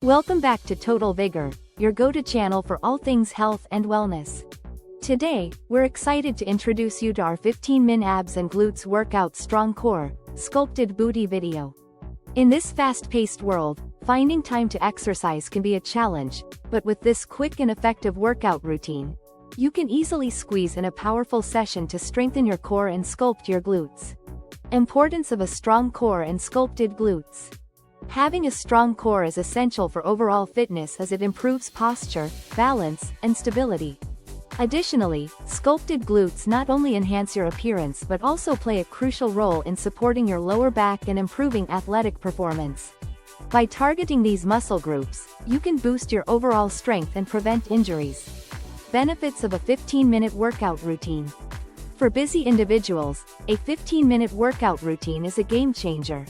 Welcome back to Total Vigor, your go-to channel for all things health and wellness. Today, we're excited to introduce you to our 15-min abs and glutes workout strong core, sculpted booty video. In this fast-paced world, finding time to exercise can be a challenge, but with this quick and effective workout routine, you can easily squeeze in a powerful session to strengthen your core and sculpt your glutes. Importance of a strong core and sculpted glutes. Having a strong core is essential for overall fitness as it improves posture, balance, and stability. Additionally, sculpted glutes not only enhance your appearance but also play a crucial role in supporting your lower back and improving athletic performance. By targeting these muscle groups, you can boost your overall strength and prevent injuries. Benefits of a 15-minute workout routine. For busy individuals, a 15-minute workout routine is a game changer.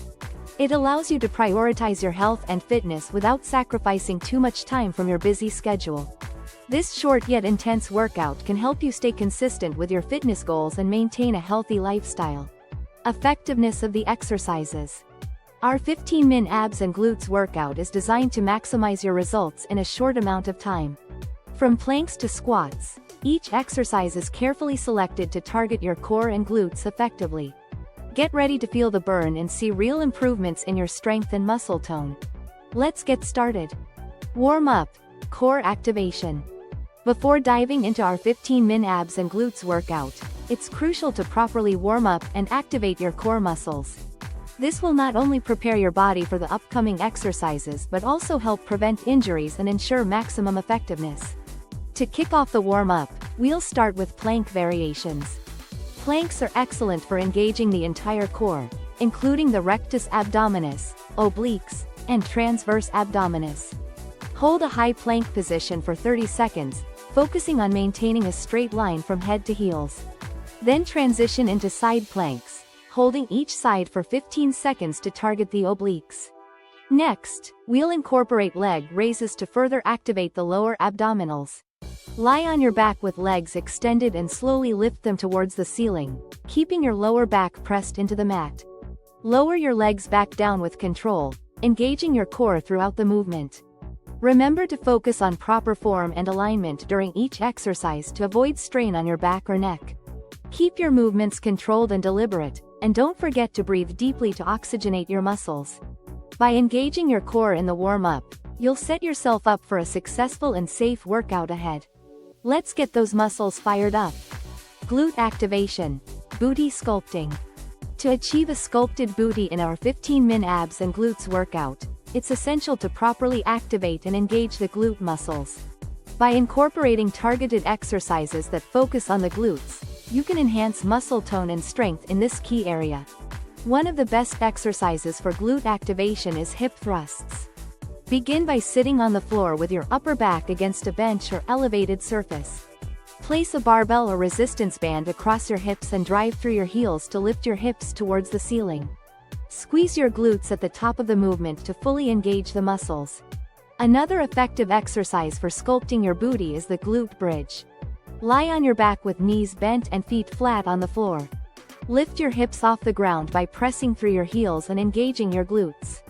It allows you to prioritize your health and fitness without sacrificing too much time from your busy schedule. This short yet intense workout can help you stay consistent with your fitness goals and maintain a healthy lifestyle. Effectiveness of the exercises. Our 15-min abs and glutes workout is designed to maximize your results in a short amount of time. From planks to squats, each exercise is carefully selected to target your core and glutes effectively. Get ready to feel the burn and see real improvements in your strength and muscle tone. Let's get started. Warm up. Core activation. Before diving into our 15-min abs and glutes workout, it's crucial to properly warm up and activate your core muscles. This will not only prepare your body for the upcoming exercises but also help prevent injuries and ensure maximum effectiveness. To kick off the warm-up, we'll start with plank variations. Planks are excellent for engaging the entire core, including the rectus abdominis, obliques, and transverse abdominis. Hold a high plank position for 30 seconds, focusing on maintaining a straight line from head to heels. Then transition into side planks, holding each side for 15 seconds to target the obliques. Next, we'll incorporate leg raises to further activate the lower abdominals. Lie on your back with legs extended and slowly lift them towards the ceiling, keeping your lower back pressed into the mat. Lower your legs back down with control, engaging your core throughout the movement. Remember to focus on proper form and alignment during each exercise to avoid strain on your back or neck. Keep your movements controlled and deliberate, and don't forget to breathe deeply to oxygenate your muscles. By engaging your core in the warm-up, you'll set yourself up for a successful and safe workout ahead. Let's get those muscles fired up. Glute activation. Booty sculpting. To achieve a sculpted booty in our 15-min abs and glutes workout, it's essential to properly activate and engage the glute muscles. By incorporating targeted exercises that focus on the glutes, you can enhance muscle tone and strength in this key area. One of the best exercises for glute activation is hip thrusts. Begin by sitting on the floor with your upper back against a bench or elevated surface. Place a barbell or resistance band across your hips and drive through your heels to lift your hips towards the ceiling. Squeeze your glutes at the top of the movement to fully engage the muscles. Another effective exercise for sculpting your booty is the glute bridge. Lie on your back with knees bent and feet flat on the floor. Lift your hips off the ground by pressing through your heels and engaging your glutes.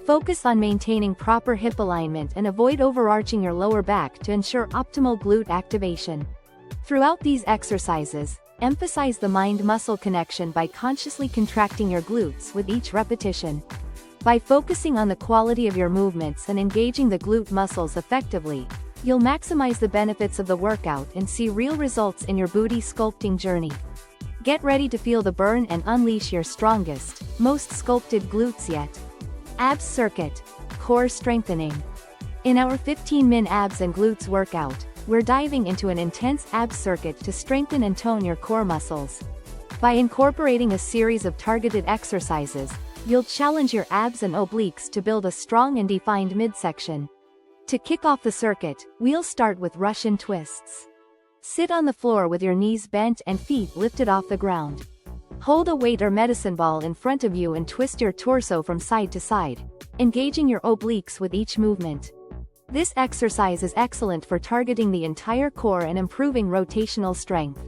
Focus on maintaining proper hip alignment and avoid overarching your lower back to ensure optimal glute activation. Throughout these exercises, emphasize the mind-muscle connection by consciously contracting your glutes with each repetition. By focusing on the quality of your movements and engaging the glute muscles effectively, you'll maximize the benefits of the workout and see real results in your booty sculpting journey. Get ready to feel the burn and unleash your strongest, most sculpted glutes yet. Abs circuit. Core strengthening. In our 15-min abs and glutes workout, we're diving into an intense abs circuit to strengthen and tone your core muscles. By incorporating a series of targeted exercises, you'll challenge your abs and obliques to build a strong and defined midsection. To kick off the circuit, we'll start with Russian twists. Sit on the floor with your knees bent and feet lifted off the ground. Hold a weight or medicine ball in front of you and twist your torso from side to side, engaging your obliques with each movement. This exercise is excellent for targeting the entire core and improving rotational strength.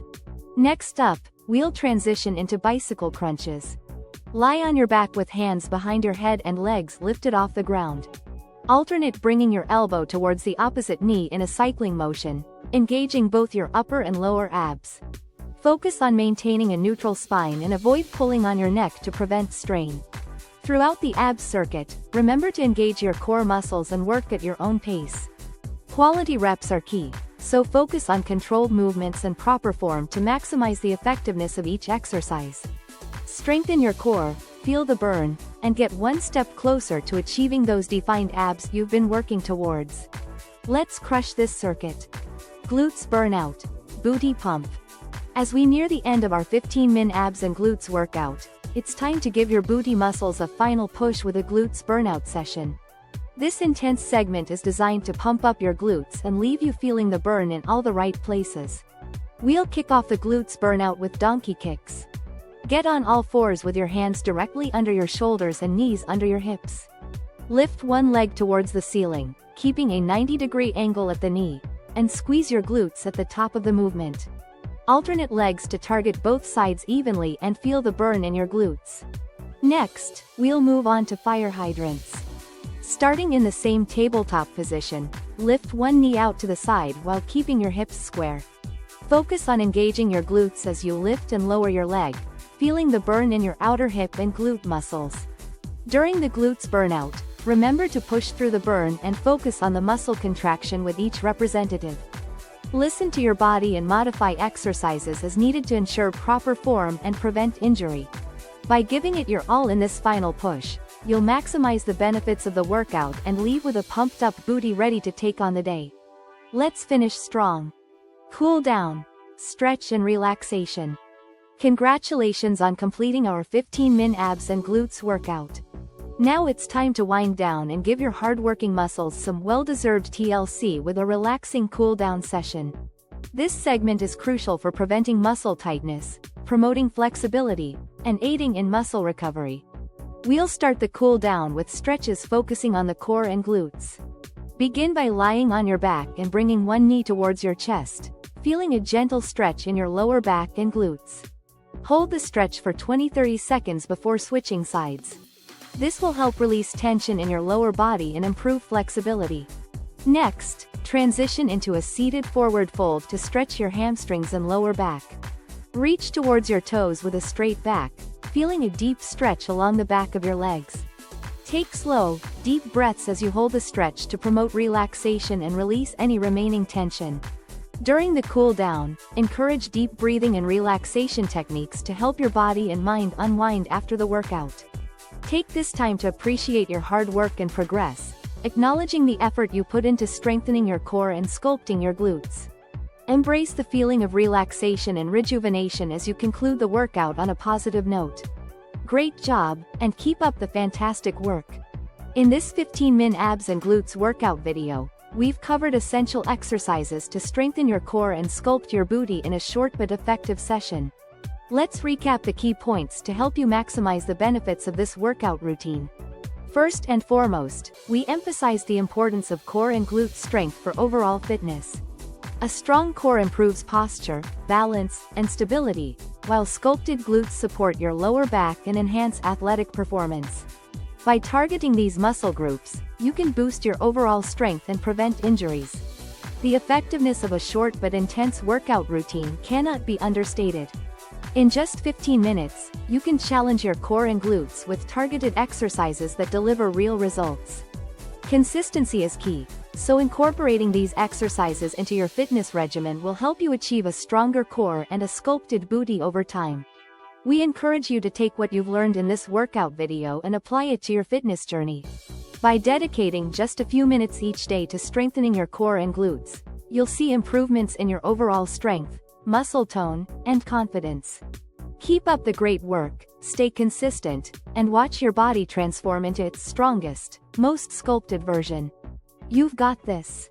Next up, we'll transition into bicycle crunches. Lie on your back with hands behind your head and legs lifted off the ground. Alternate bringing your elbow towards the opposite knee in a cycling motion, engaging both your upper and lower abs. Focus on maintaining a neutral spine and avoid pulling on your neck to prevent strain. Throughout the abs circuit, remember to engage your core muscles and work at your own pace. Quality reps are key, so focus on controlled movements and proper form to maximize the effectiveness of each exercise. Strengthen your core, feel the burn, and get one step closer to achieving those defined abs you've been working towards. Let's crush this circuit. Glutes burnout, booty pump. As we near the end of our 15-min abs and glutes workout, it's time to give your booty muscles a final push with a glutes burnout session. This intense segment is designed to pump up your glutes and leave you feeling the burn in all the right places. We'll kick off the glutes burnout with donkey kicks. Get on all fours with your hands directly under your shoulders and knees under your hips. Lift one leg towards the ceiling, keeping a 90-degree angle at the knee, and squeeze your glutes at the top of the movement. Alternate legs to target both sides evenly and feel the burn in your glutes. Next, we'll move on to fire hydrants. Starting in the same tabletop position, lift one knee out to the side while keeping your hips square. Focus on engaging your glutes as you lift and lower your leg, feeling the burn in your outer hip and glute muscles. During the glutes burnout, remember to push through the burn and focus on the muscle contraction with each representative. Listen to your body and modify exercises as needed to ensure proper form and prevent injury. By giving it your all in this final push, you'll maximize the benefits of the workout and leave with a pumped-up booty ready to take on the day. Let's finish strong. Cool down, stretch and relaxation. Congratulations on completing our 15-min abs and glutes workout. Now it's time to wind down and give your hardworking muscles some well-deserved TLC with a relaxing cool-down session. This segment is crucial for preventing muscle tightness, promoting flexibility, and aiding in muscle recovery. We'll start the cool-down with stretches focusing on the core and glutes. Begin by lying on your back and bringing one knee towards your chest, feeling a gentle stretch in your lower back and glutes. Hold the stretch for 20-30 seconds before switching sides. This will help release tension in your lower body and improve flexibility. Next, transition into a seated forward fold to stretch your hamstrings and lower back. Reach towards your toes with a straight back, feeling a deep stretch along the back of your legs. Take slow, deep breaths as you hold the stretch to promote relaxation and release any remaining tension. During the cool down, encourage deep breathing and relaxation techniques to help your body and mind unwind after the workout. Take this time to appreciate your hard work and progress, acknowledging the effort you put into strengthening your core and sculpting your glutes. Embrace the feeling of relaxation and rejuvenation as you conclude the workout on a positive note. Great job, and keep up the fantastic work. In this 15-min abs and glutes workout video, we've covered essential exercises to strengthen your core and sculpt your booty in a short but effective session. Let's recap the key points to help you maximize the benefits of this workout routine. First and foremost, we emphasize the importance of core and glute strength for overall fitness. A strong core improves posture, balance, and stability, while sculpted glutes support your lower back and enhance athletic performance. By targeting these muscle groups, you can boost your overall strength and prevent injuries. The effectiveness of a short but intense workout routine cannot be understated. In just 15 minutes, you can challenge your core and glutes with targeted exercises that deliver real results. Consistency is key, so incorporating these exercises into your fitness regimen will help you achieve a stronger core and a sculpted booty over time. We encourage you to take what you've learned in this workout video and apply it to your fitness journey. By dedicating just a few minutes each day to strengthening your core and glutes, you'll see improvements in your overall strength, muscle tone, and confidence. Keep up the great work, stay consistent, and watch your body transform into its strongest, most sculpted version. You've got this.